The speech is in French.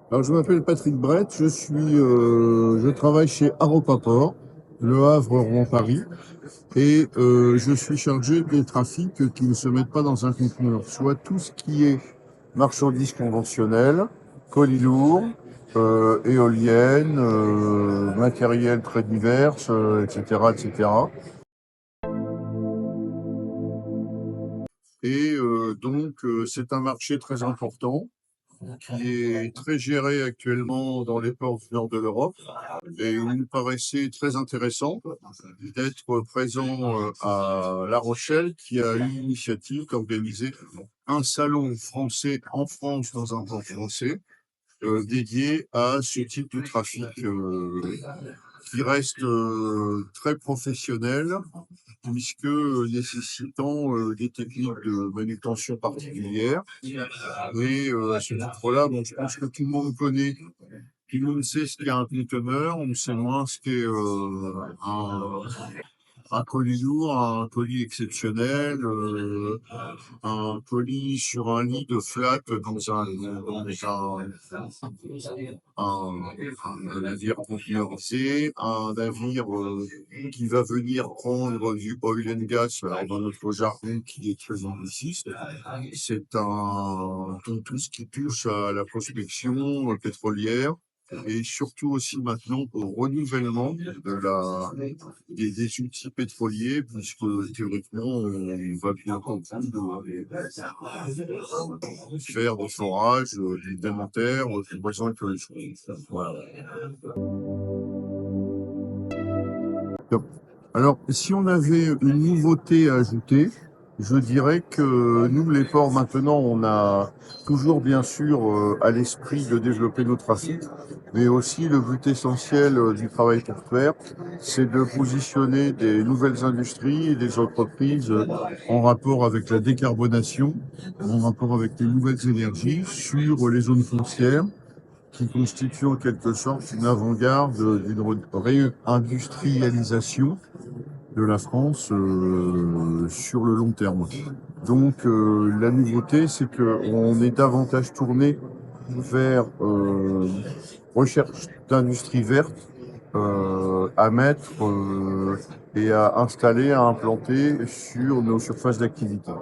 Alors, je m'appelle Patrick Brett, je travaille chez Aropaport, Le Havre, Rouen, Paris, et je suis chargé des trafics qui ne se mettent pas dans un conteneur, soit tout ce qui est marchandises conventionnelles, colis lourds, éoliennes, matériel très divers, etc., etc. Et c'est un marché très important qui est très géré actuellement dans les ports du nord de l'Europe. Et il nous paraissait très intéressant d'être présent à La Rochelle, qui a eu l'initiative d'organiser un salon français en France dans un port français dédié à ce type de trafic qui reste très professionnel puisque nécessitant des techniques de manutention particulières. Et à ce titre-là, bon, je pense que tout le monde connaît, tout le monde sait ce qu'est un conteneur, on sait moins ce qu'est un colis lourd, un colis exceptionnel, un colis sur un lit de flat un navire conteneurisé, un navire qui va venir prendre du oil and gas, alors dans notre jargon qui est très angliciste. C'est tout ce qui touche à la prospection pétrolière et surtout aussi maintenant au renouvellement des outils pétroliers, puisque théoriquement, on va bientôt faire des forages, des inventaires, des poissons écologiques. Voilà. Donc, alors, si on avait une nouveauté à ajouter, je dirais que nous, les ports, maintenant, on a toujours, bien sûr, à l'esprit de développer nos trafics, mais aussi le but essentiel du travail portuaire, c'est de positionner des nouvelles industries et des entreprises en rapport avec la décarbonation, en rapport avec les nouvelles énergies sur les zones foncières qui constitue en quelque sorte une avant-garde d'une réindustrialisation de la France sur le long terme. Donc la nouveauté, c'est qu'on est davantage tourné vers recherche d'industrie verte à mettre et à installer, à implanter sur nos surfaces d'activité.